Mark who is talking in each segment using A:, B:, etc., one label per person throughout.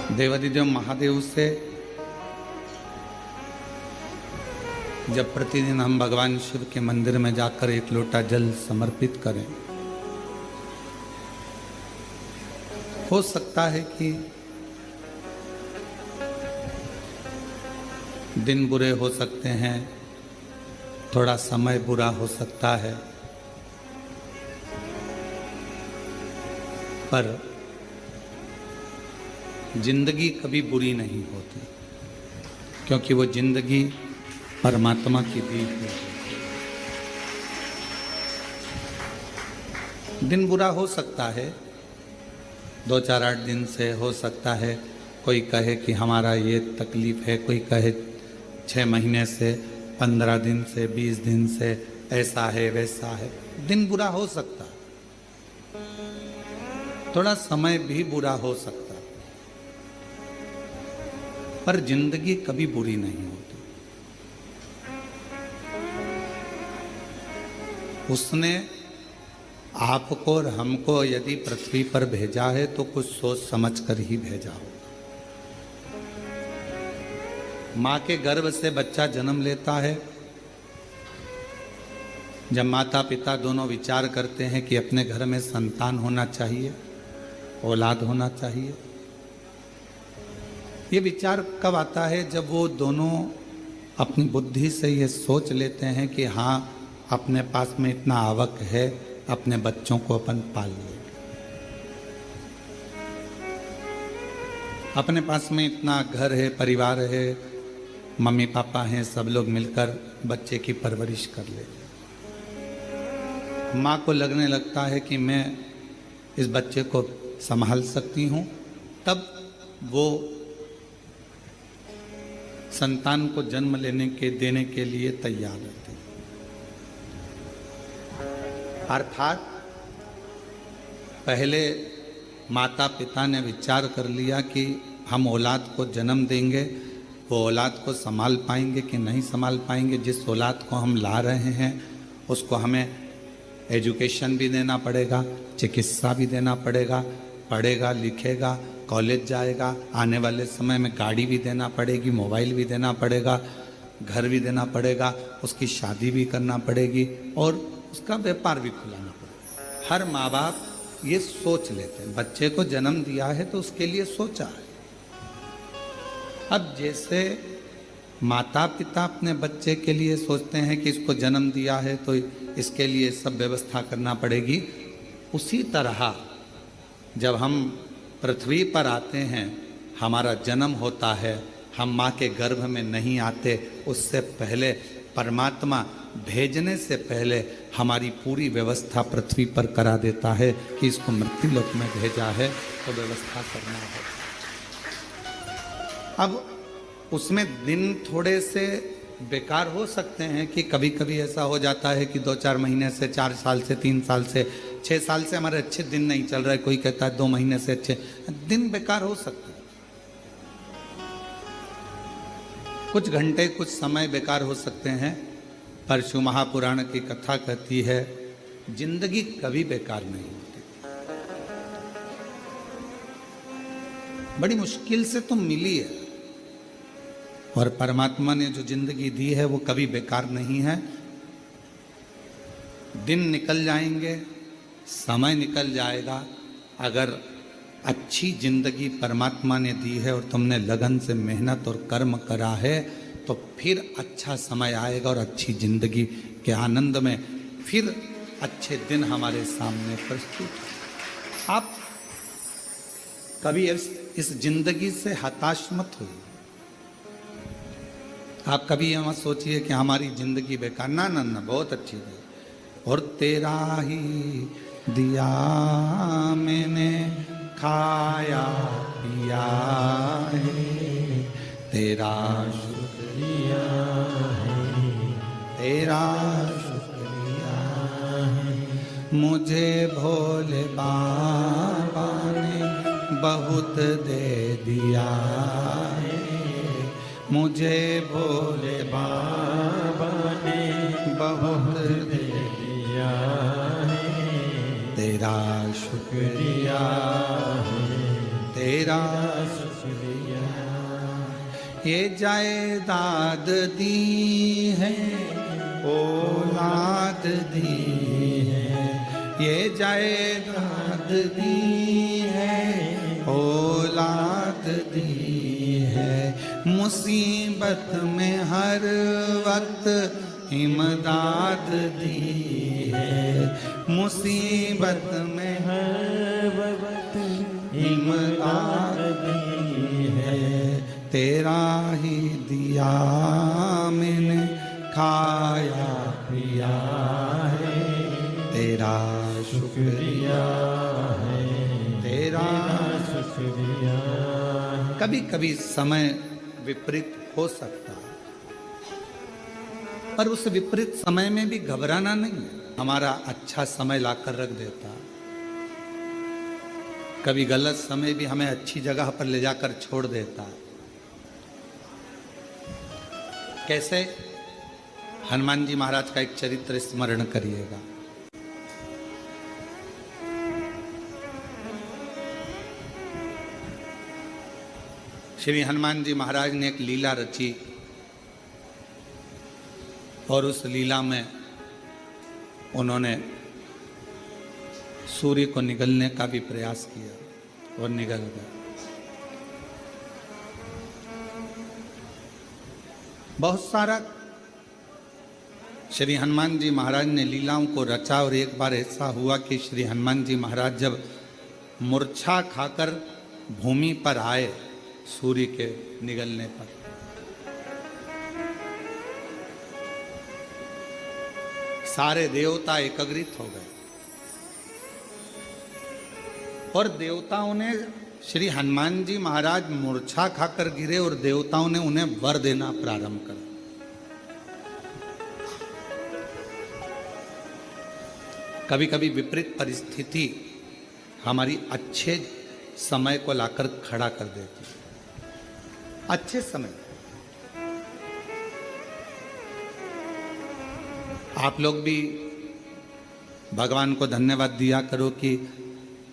A: देवादिदेव महादेव से जब प्रतिदिन हम भगवान शिव के मंदिर में जाकर एक लोटा जल समर्पित करें, हो सकता है कि दिन बुरे हो सकते हैं, थोड़ा समय बुरा हो सकता है, पर जिंदगी कभी बुरी नहीं होती, क्योंकि वो जिंदगी परमात्मा की दी हुई है। दिन बुरा हो सकता है, 2-4-8 दिन से हो सकता है, कोई कहे कि हमारा ये तकलीफ है, कोई कहे 6 महीने से, 15 दिन से, 20 दिन से, ऐसा है वैसा है। दिन बुरा हो सकता है, थोड़ा समय भी बुरा हो सकता है, पर जिंदगी कभी बुरी नहीं होती। उसने आपको और हमको यदि पृथ्वी पर भेजा है तो कुछ सोच समझ कर ही भेजा हो। माँ के गर्भ से बच्चा जन्म लेता है, जब माता पिता दोनों विचार करते हैं कि अपने घर में संतान होना चाहिए, औलाद होना चाहिए, ये विचार कब आता है? जब वो दोनों अपनी बुद्धि से ये सोच लेते हैं कि हाँ, अपने पास में इतना आवक है, अपने बच्चों को अपन पाल लेंगे, अपने पास में इतना घर है, परिवार है, मम्मी पापा हैं, सब लोग मिलकर बच्चे की परवरिश कर ले। माँ को लगने लगता है कि मैं इस बच्चे को संभाल सकती हूँ, तब वो संतान को जन्म देने के लिए तैयार रहती है। अर्थात पहले माता पिता ने विचार कर लिया कि हम औलाद को जन्म देंगे, वो औलाद को संभाल पाएंगे कि नहीं संभाल पाएंगे। जिस औलाद को हम ला रहे हैं उसको हमें एजुकेशन भी देना पड़ेगा, चिकित्सा भी देना पड़ेगा, पढ़ेगा लिखेगा, कॉलेज जाएगा, आने वाले समय में गाड़ी भी देना पड़ेगी, मोबाइल भी देना पड़ेगा, घर भी देना पड़ेगा, उसकी शादी भी करना पड़ेगी और उसका व्यापार भी खुलाना पड़ेगा। हर माँ बाप ये सोच लेते हैं, बच्चे को जन्म दिया है तो उसके लिए सोचा है। अब जैसे माता पिता अपने बच्चे के लिए सोचते हैं कि इसको जन्म दिया है तो इसके लिए सब व्यवस्था करना पड़ेगी, उसी तरह जब हम पृथ्वी पर आते हैं, हमारा जन्म होता है, हम माँ के गर्भ में नहीं आते, उससे पहले परमात्मा भेजने से पहले हमारी पूरी व्यवस्था पृथ्वी पर करा देता है कि इसको मृत्युलोक में भेजा है तो व्यवस्था करना है। अब उसमें दिन थोड़े से बेकार हो सकते हैं कि कभी कभी ऐसा हो जाता है कि 2-4 महीने से, 4 साल से, 3 साल से, 6 साल से हमारे अच्छे दिन नहीं चल रहे, कोई कहता है 2 महीने से अच्छे दिन बेकार हो सकते हैं, कुछ घंटे कुछ समय बेकार हो सकते हैं, पर शिव महापुराण की कथा कहती है जिंदगी कभी बेकार नहीं होती। बड़ी मुश्किल से तो मिली है और परमात्मा ने जो जिंदगी दी है वो कभी बेकार नहीं है। दिन निकल जाएंगे, समय निकल जाएगा, अगर अच्छी जिंदगी परमात्मा ने दी है और तुमने लगन से मेहनत और कर्म करा है तो फिर अच्छा समय आएगा और अच्छी जिंदगी के आनंद में फिर अच्छे दिन हमारे सामने प्रस्तुत। आप कभी इस जिंदगी से हताश मत होइए। आप कभी ये मत सोचिए कि हमारी जिंदगी बेकार, ना ना ना, बहुत अच्छी है। और तेरा ही दिया मैंने खाया पिया है, तेरा शुक्रिया है, तेरा शुक्रिया है। मुझे भोले बाबा ने बहुत दे दिया है, मुझे भोले बाबा ने बहुत दे दिया है, तेरा शुक्रिया है, तेरा
B: शुक्रिया।
A: ये जायदाद दी है, औलाद दी है, ये जायदाद दी है, औलाद दी है, मुसीबत में हर वक्त इमदाद दी है, मुसीबत में
B: हर वक्त
A: इमदाद दी है, तेरा ही दिया मैंने खाया पिया है, तेरा शुक्रिया है, तेरा
B: शुक्रिया।
A: कभी कभी समय विपरीत हो सकता है, पर उस विपरीत समय में भी घबराना नहीं है, हमारा अच्छा समय लाकर रख देता। कभी गलत समय भी हमें अच्छी जगह पर ले जाकर छोड़ देता। कैसे? हनुमान जी महाराज का एक चरित्र स्मरण करिएगा। श्री हनुमान जी महाराज ने एक लीला रची और उस लीला में उन्होंने सूर्य को निगलने का भी प्रयास किया और निगल गया। बहुत सारा श्री हनुमान जी महाराज ने लीलाओं को रचा और एक बार ऐसा हुआ कि श्री हनुमान जी महाराज जब मूर्छा खाकर भूमि पर आए सूर्य के निगलने पर, सारे देवता एकत्रित हो गए और देवताओं ने श्री हनुमान जी महाराज मूर्छा खाकर गिरे और देवताओं ने उन्हें वर देना प्रारंभ करा। कभी कभी विपरीत परिस्थिति हमारी अच्छे समय को लाकर खड़ा कर देती है। अच्छे समय आप लोग भी भगवान को धन्यवाद दिया करो कि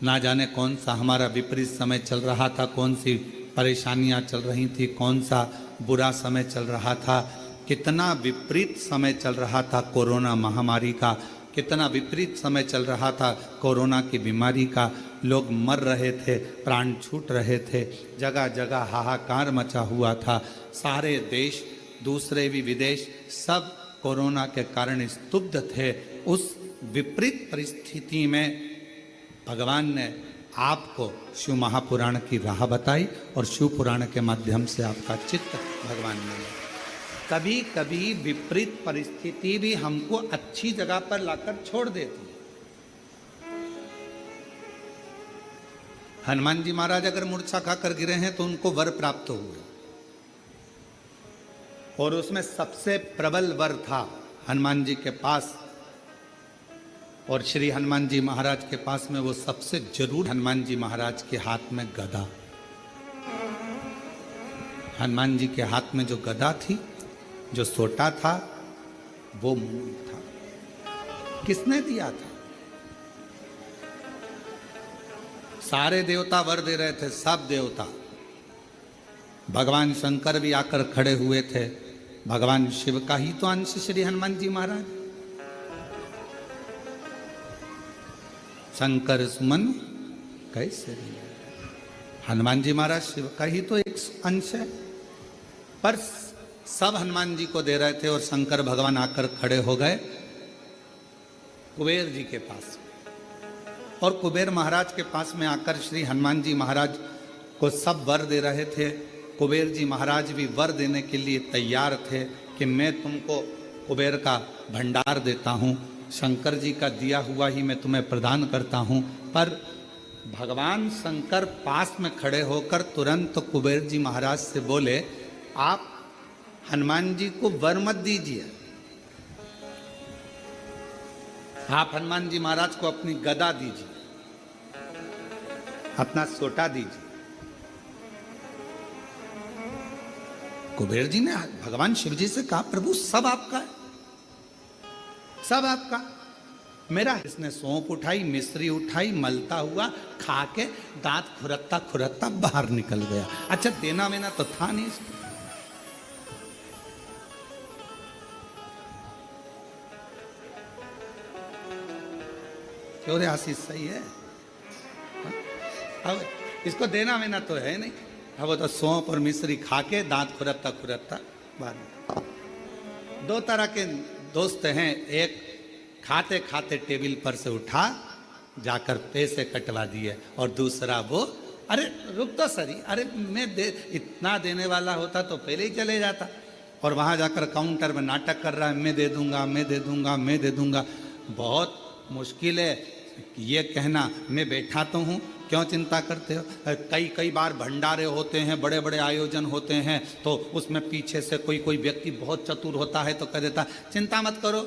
A: ना जाने कौन सा हमारा विपरीत समय चल रहा था, कौन सी परेशानियां चल रही थी, कौन सा बुरा समय चल रहा था, कितना विपरीत समय चल रहा था कोरोना महामारी का, कितना विपरीत समय चल रहा था कोरोना की बीमारी का। लोग मर रहे थे, प्राण छूट रहे थे, जगह जगह हाहाकार मचा हुआ था। सारे देश, दूसरे भी विदेश, सब कोरोना के कारण स्तब्ध थे। उस विपरीत परिस्थिति में भगवान ने आपको शिव महापुराण की राह बताई और शिव पुराण के माध्यम से आपका चित्त भगवान ने लिया। कभी कभी विपरीत परिस्थिति भी हमको अच्छी जगह पर लाकर छोड़ देती है। हनुमान जी महाराज अगर मूर्छा खाकर गिरे हैं तो उनको वर प्राप्त हुए और उसमें सबसे प्रबल वर था हनुमान जी के पास, और श्री हनुमान जी महाराज के पास में वो सबसे जरूर हनुमान जी महाराज के हाथ में गदा। हनुमान जी के हाथ में जो गदा थी, जो सोटा था, वो मूल था। किसने दिया था? सारे देवता वर दे रहे थे, सब देवता। भगवान शंकर भी आकर खड़े हुए थे। भगवान शिव का ही तो अंश श्री हनुमान जी महाराज। शंकर सुमन कैसे? हनुमान जी महाराज शिव का ही तो एक अंश है, पर सब हनुमान जी को दे रहे थे और शंकर भगवान आकर खड़े हो गए कुबेर जी के पास, और कुबेर महाराज के पास में आकर श्री हनुमान जी महाराज को सब वर दे रहे थे। कुबेर जी महाराज भी वर देने के लिए तैयार थे कि मैं तुमको कुबेर का भंडार देता हूँ, शंकर जी का दिया हुआ ही मैं तुम्हें प्रदान करता हूँ। पर भगवान शंकर पास में खड़े होकर तुरंत कुबेर जी महाराज से बोले, आप हनुमान जी को वर मत दीजिए, आप हनुमान जी महाराज को अपनी गदा दीजिए, अपना सोटा दीजिए। कुबेर जी ने भगवान शिव जी से कहा, प्रभु सब आपका है, सब आपका, मेरा इसने सौंफ उठाई, मिश्री उठाई, मलता हुआ खा के दांत खुरकता खुरकता बाहर निकल गया। अच्छा देना वेना तो था नहीं इसको। क्यों रे आशीष, सही है? अब इसको देना वेना तो है नहीं। अब वो तो सौंफ और मिश्री खा के दांत खुरकता खुरकता बाहर। दो तरह के दोस्त हैं, एक खाते खाते टेबल पर से उठा जाकर पैसे कटवा दिए, और दूसरा वो अरे रुक तो सरी, अरे मैं इतना देने वाला होता तो पहले ही चले जाता, और वहां जाकर काउंटर में नाटक कर रहा है, मैं दे दूंगा मैं दे दूंगा मैं दे दूंगा। बहुत मुश्किल है ये कहना, मैं बैठा तो हूँ, क्यों चिंता करते हो? कई बार भंडारे होते हैं, बड़े बड़े आयोजन होते हैं, तो उसमें पीछे से कोई व्यक्ति बहुत चतुर होता है तो कह देता चिंता मत करो,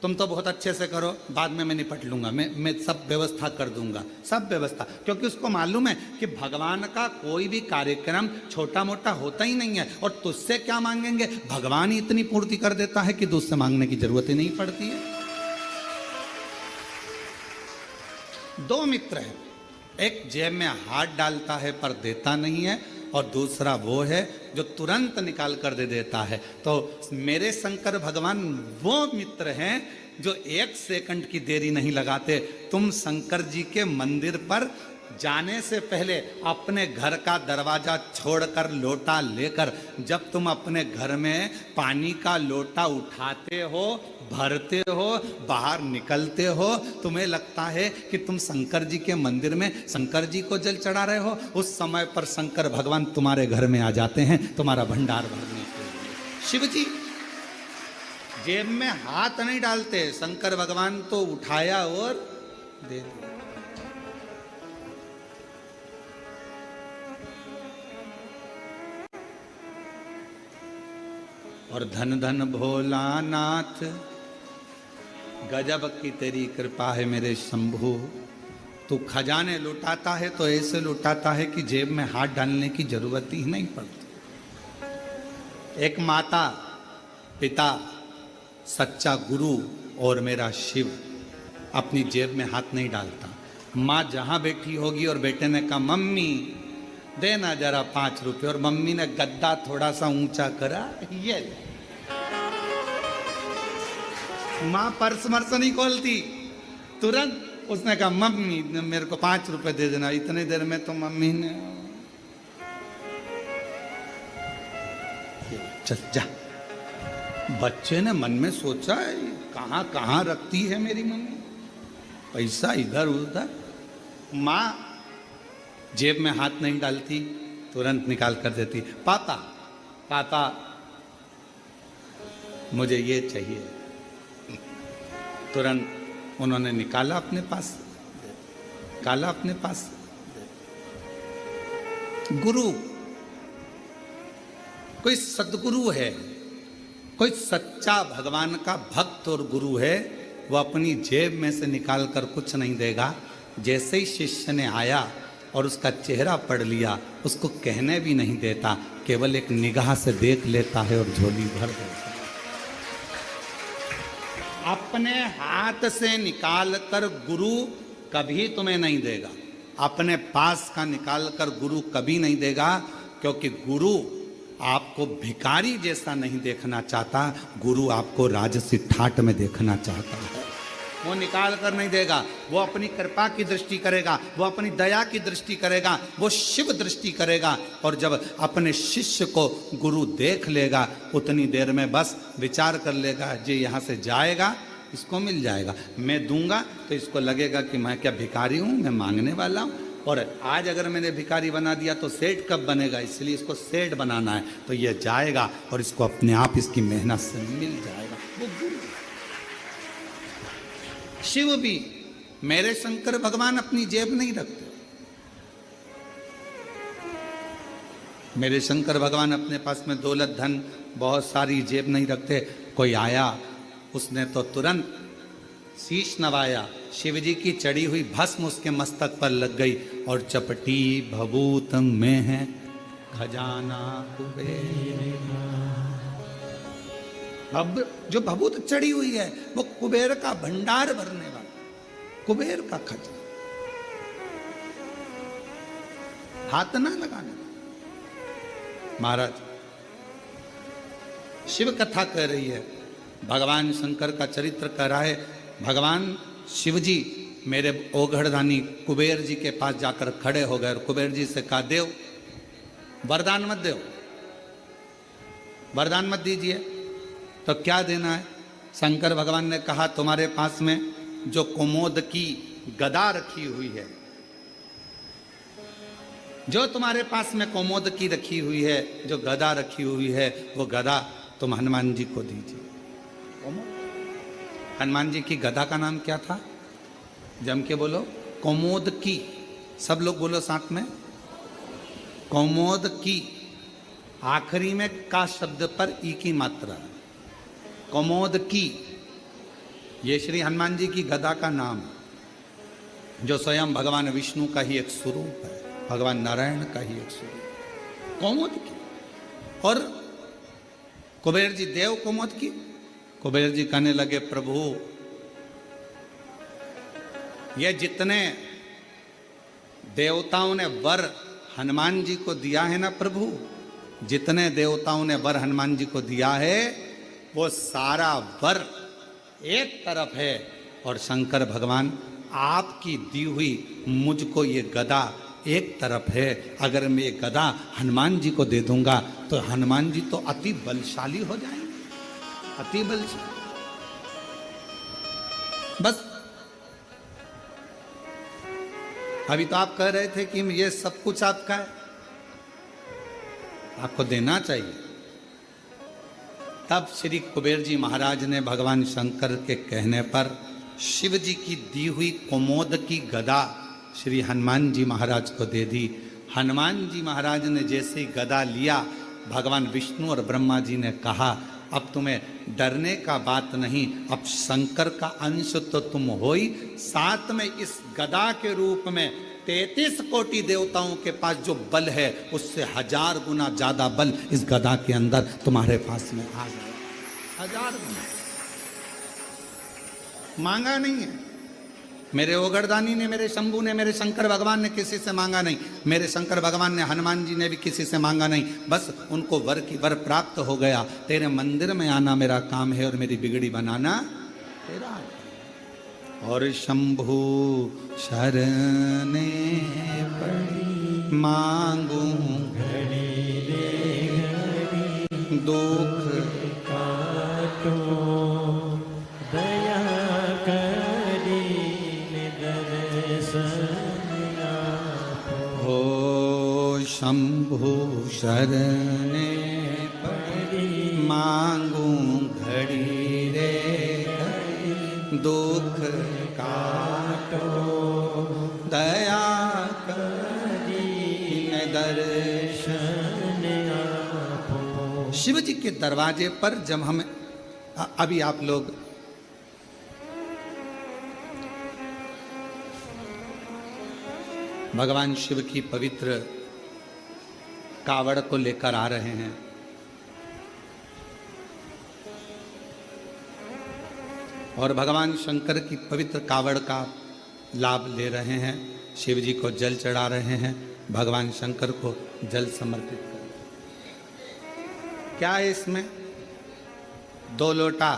A: तुम तो बहुत अच्छे से करो, बाद में मैं निपट लूंगा, मैं सब व्यवस्था कर दूंगा, सब व्यवस्था। क्योंकि उसको मालूम है कि भगवान का कोई भी कार्यक्रम छोटा मोटा होता ही नहीं है, और तुझसे क्या मांगेंगे, भगवान ही इतनी पूर्ति कर देता है कि दूसरे मांगने की जरूरत ही नहीं पड़ती है। दो मित्र हैं, एक जेब में हाथ डालता है पर देता नहीं है, और दूसरा वो है जो तुरंत निकाल कर दे देता है। तो मेरे शंकर भगवान वो मित्र हैं जो एक सेकंड की देरी नहीं लगाते। तुम शंकर जी के मंदिर पर जाने से पहले अपने घर का दरवाजा छोड़कर लोटा लेकर, जब तुम अपने घर में पानी का लोटा उठाते हो, भरते हो, बाहर निकलते हो, तुम्हें लगता है कि तुम शंकर जी के मंदिर में शंकर जी को जल चढ़ा रहे हो, उस समय पर शंकर भगवान तुम्हारे घर में आ जाते हैं तुम्हारा भंडार भरने के लिए। शिव जी जेब में हाथ नहीं डालते, शंकर भगवान तो उठाया और दे दिया। और धन धन भोलानाथ, गजब की तेरी कृपा है मेरे शंभू। तू खजाने लुटाता है तो ऐसे लुटाता है कि जेब में हाथ डालने की जरूरत ही नहीं पड़ती। एक माता, पिता, सच्चा गुरु और मेरा शिव अपनी जेब में हाथ नहीं डालता। माँ जहां बैठी होगी और बेटे ने कहा मम्मी देना जरा 5 रुपए, और मम्मी ने गद्दा थोड़ा सा ऊंचा करा, ये माँ पर्स मर्स नहीं खोलती, तुरंत उसने कहा मम्मी मेरे को 5 रुपए दे देना। इतनी देर में तो मम्मी ने चल जा। बच्चे ने मन में सोचा कहाँ कहाँ रखती है मेरी मम्मी पैसा, इधर उधर। माँ जेब में हाथ नहीं डालती, तुरंत निकाल कर देती। पापा पापा मुझे ये चाहिए, तुरंत उन्होंने निकाला अपने पास, काला अपने पास। गुरु, कोई सद्गुरु है, कोई सच्चा भगवान का भक्त और गुरु है, वो अपनी जेब में से निकाल कर कुछ नहीं देगा। जैसे ही शिष्य ने आया और उसका चेहरा पढ़ लिया, उसको कहने भी नहीं देता, केवल एक निगाह से देख लेता है और झोली भर देता है। अपने हाथ से निकाल कर गुरु कभी तुम्हें नहीं देगा, अपने पास का निकाल कर गुरु कभी नहीं देगा, क्योंकि गुरु आपको भिखारी जैसा नहीं देखना चाहता, गुरु आपको राजसी ठाट में देखना चाहता है। वो निकाल कर नहीं देगा, वो अपनी कृपा की दृष्टि करेगा, वो अपनी दया की दृष्टि करेगा, वो शिव दृष्टि करेगा। और जब अपने शिष्य को गुरु देख लेगा, उतनी देर में बस विचार कर लेगा, जे यहाँ से जाएगा इसको मिल जाएगा, मैं दूंगा तो इसको लगेगा कि मैं क्या भिखारी हूँ, मैं मांगने वाला हूँ। और आज अगर मैंने भिखारी बना दिया तो सेठ कब बनेगा, इसलिए इसको सेठ बनाना है, तो ये जाएगा और इसको अपने आप इसकी मेहनत से मिल जाएगा। वो गुरु। शिव भी, मेरे शंकर भगवान अपनी जेब नहीं रखते। मेरे शंकर भगवान अपने पास में दौलत धन बहुत सारी जेब नहीं रखते। कोई आया, उसने तो तुरंत शीश नवाया, शिव जी की चढ़ी हुई भस्म उसके मस्तक पर लग गई, और चपटी भभूत में है खजाना कुबेर। अब जो भभूत चढ़ी हुई है वो कुबेर का भंडार भरने वाला। कुबेर का खजाना, हाथ ना लगाने। महाराज शिव कथा कह रही है, भगवान शंकर का चरित्र कह रहा है। भगवान शिव जी मेरे ओघड़दानी कुबेर जी के पास जाकर खड़े हो गए और कुबेर जी से कहा, देव वरदान मत दो, वरदान मत दीजिए। तो क्या देना है? शंकर भगवान ने कहा, तुम्हारे पास में जो कुमोद की गदा रखी हुई है, जो तुम्हारे पास में कुमोद की रखी हुई है, जो गदा रखी हुई है, वो गदा तुम हनुमान जी को दीजिए। हनुमान जी की गदा का नाम क्या था? जम के बोलो, कौमोद की। सब लोग बोलो साथ में, कौमोद की। आखिरी में का शब्द पर ई की मात्रा, कौमोद की। ये श्री हनुमान जी की गदा का नाम है, जो स्वयं भगवान विष्णु का ही एक स्वरूप है, भगवान नारायण का ही एक स्वरूप, कौमोद की। और कुबेर जी देव कौमोद की। कुबेर जी कहने लगे, प्रभु ये जितने देवताओं ने वर हनुमान जी को दिया है ना प्रभु, जितने देवताओं ने वर हनुमान जी को दिया है, वो सारा वर एक तरफ है, और शंकर भगवान आपकी दी हुई मुझको ये गदा एक तरफ है। अगर मैं ये गदा हनुमान जी को दे दूंगा तो हनुमान जी तो अति बलशाली हो जाएंगे, अति बलशाली। बस अभी तो आप कह रहे थे कि ये सब कुछ आपका है, आपको देना चाहिए। तब श्री कुबेर जी महाराज ने भगवान शंकर के कहने पर शिव जी की दी हुई कुमोद की गदा श्री हनुमान जी महाराज को दे दी। हनुमान जी महाराज ने जैसे ही गदा लिया, भगवान विष्णु और ब्रह्मा जी ने कहा, अब तुम्हें डरने का बात नहीं, अब शंकर का अंश तो तुम हो ही, साथ में इस गदा के रूप में 33 कोटि देवताओं के पास जो बल है, उससे 1000 गुना ज्यादा बल इस गदा के अंदर तुम्हारे पास में आ गया। 1000 गुना मांगा नहीं है। मेरे ओगरदानी ने, मेरे शंभू ने, मेरे शंकर भगवान ने किसी से मांगा नहीं। मेरे शंकर भगवान ने, हनुमान जी ने भी किसी से मांगा नहीं। बस उनको वर की वर प्राप्त हो गया। तेरे मंदिर में आना मेरा काम है और मेरी बिगड़ी बनाना तेरा। और शंभू शरणे पड़ी मांगू
B: घड़ी दे घड़ी
A: दुख
B: काटो, दया करी दर्शन आपो।
A: हो शंभू शरणे पड़ी मांगू घड़ी रे घड़ी दुख काटो, दया करी दर्शन
B: आपो।
A: शिव जी के दरवाजे पर जब हम अभी आप लोग भगवान शिव की पवित्र कावड़ को लेकर आ रहे हैं, और भगवान शंकर की पवित्र कावड़ का लाभ ले रहे हैं। शिव जी को जल चढ़ा रहे हैं, भगवान शंकर को जल समर्पित कर। क्या है इसमें? 2 लोटा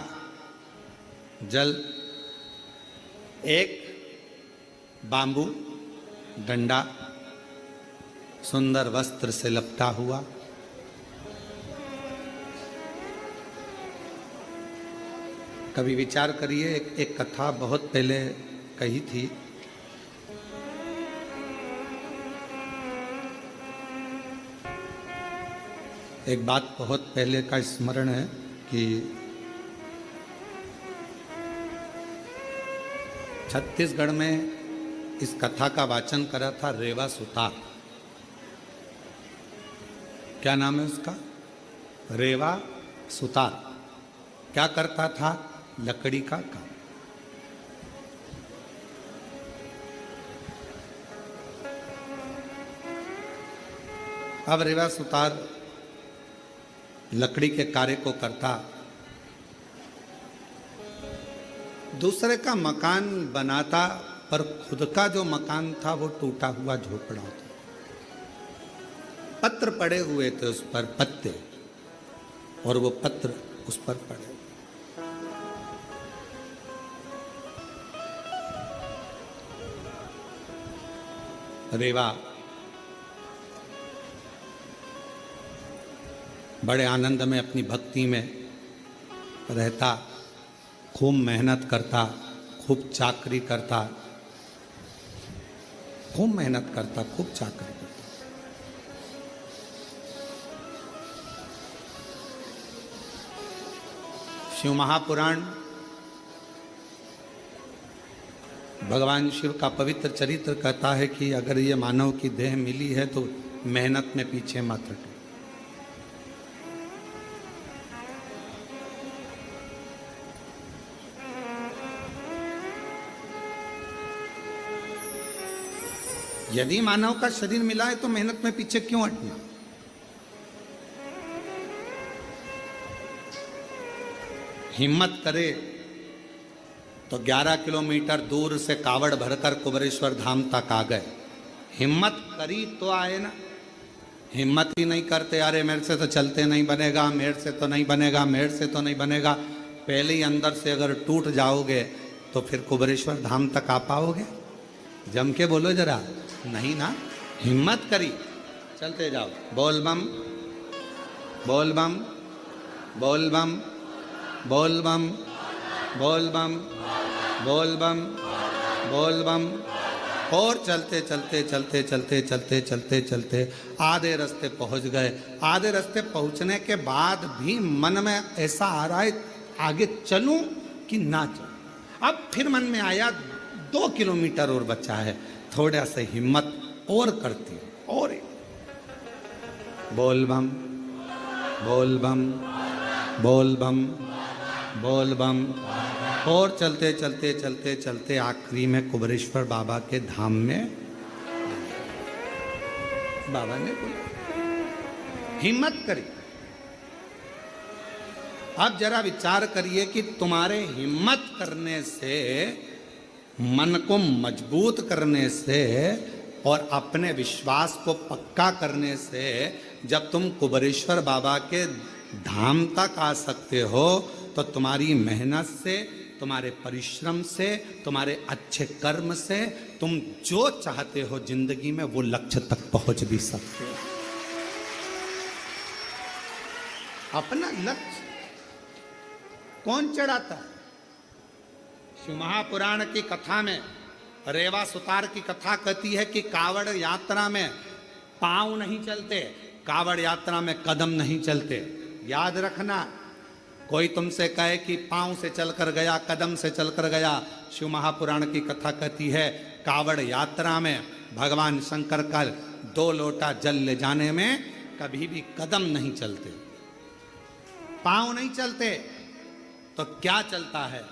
A: जल, एक बांबू डंडा सुंदर वस्त्र से लपटा हुआ, कभी विचार करिए। एक कथा बहुत पहले कही थी। एक बात बहुत पहले का स्मरण है कि छत्तीसगढ़ में इस कथा का वाचन करा था रेवा सुतार। क्या नाम है उसका? रेवा सुतार। क्या करता था? लकड़ी का काम। अब रेवा सुतार लकड़ी के कार्य को करता, दूसरे का मकान बनाता, पर खुद का जो मकान था वो टूटा हुआ झोपड़ा था। पत्र पड़े हुए थे उस पर, पत्ते, और वो पत्र उस पर पड़े। रेवा बड़े आनंद में अपनी भक्ति में रहता, खूब मेहनत करता, खूब चाकरी करता, खूब मेहनत करता, खूब चाकरी करता। शिव महापुराण भगवान शिव का पवित्र चरित्र कहता है कि अगर ये मानव की देह मिली है तो मेहनत में पीछे मत हटो। यदि मानव का शरीर मिला है तो मेहनत में पीछे क्यों हटना। हिम्मत करे तो 11 किलोमीटर दूर से कावड़ भरकर कुबेरेश्वर धाम तक आ गए। हिम्मत करी तो आए ना, हिम्मत ही नहीं करते, अरे मेरे से तो चलते नहीं बनेगा, मेरे से तो नहीं बनेगा, मेरे से तो नहीं बनेगा। पहले ही अंदर से अगर टूट जाओगे तो फिर कुबेरेश्वर धाम तक आ पाओगे? जम के बोलो जरा, नहीं ना। हिम्मत करी, चलते जाओ। बोल बम, बोल बम, बोल बम, बोल बम, बोल बम, बोल बम, बोल बम। और चलते चलते चलते चलते चलते चलते चलते आधे रास्ते पहुंच गए। आधे रास्ते पहुंचने के बाद भी मन में ऐसा आ रहा है आगे चलूं कि ना चलूं। अब फिर मन में आया 2 किलोमीटर और बचा है, थोड़ा सा हिम्मत और करती और बोल बम, बोल बम, बोल बम, बोल बम। और चलते चलते चलते चलते आखिरी में कुबेरेश्वर बाबा के धाम में बाबा ने बोला हिम्मत करी। अब जरा विचार करिए कि तुम्हारे हिम्मत करने से, मन को मजबूत करने से और अपने विश्वास को पक्का करने से जब तुम कुबेरेश्वर बाबा के धाम तक आ सकते हो तो तुम्हारी मेहनत से, तुम्हारे परिश्रम से, तुम्हारे अच्छे कर्म से तुम जो चाहते हो जिंदगी में वो लक्ष्य तक पहुंच भी सकते हो। अपना लक्ष्य कौन चढ़ाता है? शिव महापुराण की कथा में रेवा सुतार की कथा कहती है कि कावड़ यात्रा में पांव नहीं चलते, कावड़ यात्रा में कदम नहीं चलते। याद रखना, कोई तुमसे कहे कि पांव से चलकर गया, कदम से चलकर गया, शिव महापुराण की कथा कहती है कावड़ यात्रा में भगवान शंकर का 2 लोटा जल ले जाने में कभी भी कदम नहीं चलते, पांव नहीं चलते। तो क्या चलता है?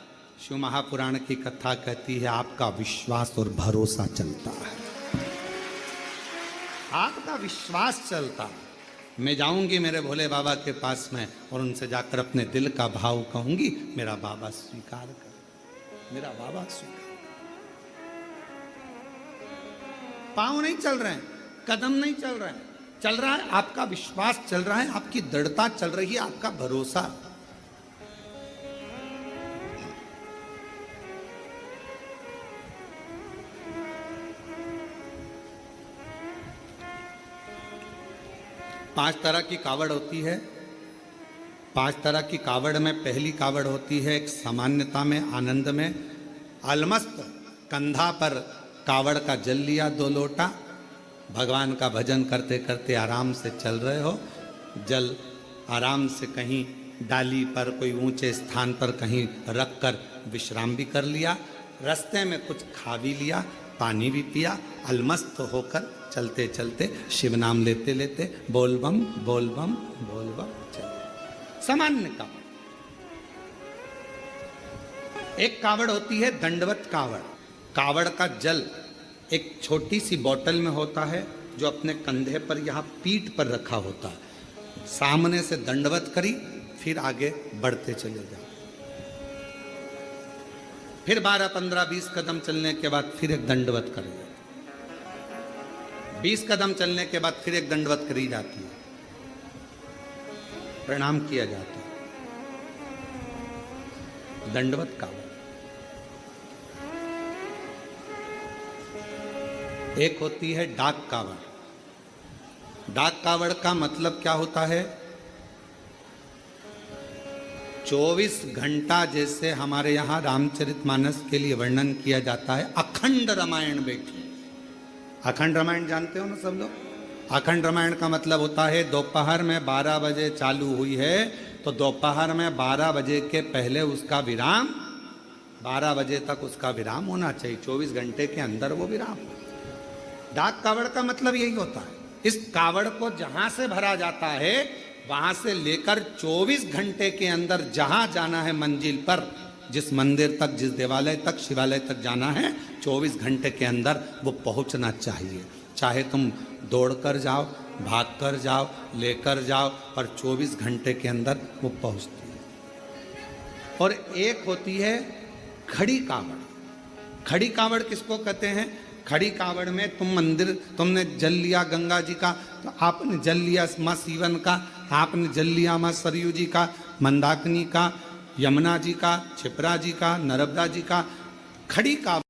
A: शिव महापुराण की कथा कहती है आपका विश्वास और भरोसा चलता है, आपका विश्वास चलता है। मैं जाऊंगी मेरे भोले बाबा के पास में और उनसे जाकर अपने दिल का भाव कहूंगी, मेरा बाबा स्वीकार कर, मेरा बाबा स्वीकार। पांव नहीं चल रहे हैं, कदम नहीं चल रहे हैं, चल रहा है आपका विश्वास, चल रहा है आपकी दृढ़ता, चल रही है आपका भरोसा। पांच तरह की कावड़ होती है। 5 तरह की कावड़ में पहली कावड़ होती है एक सामान्यता में, आनंद में, अलमस्त, कंधा पर कावड़ का जल लिया 2 लोटा, भगवान का भजन करते करते आराम से चल रहे हो, जल आराम से कहीं डाली पर, कोई ऊंचे स्थान पर कहीं रख कर विश्राम भी कर लिया, रास्ते में कुछ खा भी लिया, पानी भी पिया, अलमस्त होकर चलते चलते शिव नाम लेते लेते बोल बम, बोल बम, बोल बम चलते। सामान्य कावड़। एक कावड़ होती है दंडवत कावड़। कावड़ का जल एक छोटी सी बोतल में होता है जो अपने कंधे पर यहाँ पीठ पर रखा होता है। सामने से दंडवत करी, फिर आगे बढ़ते चले जाओ, फिर 12, 15, 20 कदम चलने के बाद फिर एक दंडवत करेगा। 20 कदम चलने के बाद फिर एक दंडवत करी जाती है, प्रणाम किया जाता है। दंडवत कावड़। एक होती है डाक कावड़। डाक कावड़ का मतलब क्या होता है? 24 घंटा जैसे हमारे यहाँ रामचरितमानस के लिए वर्णन किया जाता है, अखंड रामायण बैठी। अखंड रामायण जानते हो ना सब लोग? अखंड रामायण का मतलब होता है दोपहर में 12 बजे चालू हुई है तो दोपहर में 12 बजे के पहले उसका विराम, 12 बजे तक उसका विराम होना चाहिए। 24 घंटे के अंदर वो विराम। डाक कावड़ का मतलब यही होता है। इस कावड़ को जहां से भरा जाता है वहां से लेकर 24 घंटे के अंदर जहां जाना है मंजिल पर, जिस मंदिर तक, जिस देवालय तक, शिवालय तक जाना है, 24 घंटे के अंदर वो पहुंचना चाहिए। चाहे तुम दौड़कर जाओ, भागकर जाओ, लेकर जाओ, पर 24 घंटे के अंदर वो पहुंचती है। और एक होती है खड़ी कावड़। खड़ी कावड़ किसको कहते हैं? खड़ी कावड़ में तुम मंदिर, तुमने जल लिया गंगा जी का, तो आपने जल लिया माँ सीवन का, आपने जल लिया माँ सरयू जी का, मंदाकिनी का, यमुना जी का, छिपरा जी का, नर्मदा जी का। खड़ी कावड़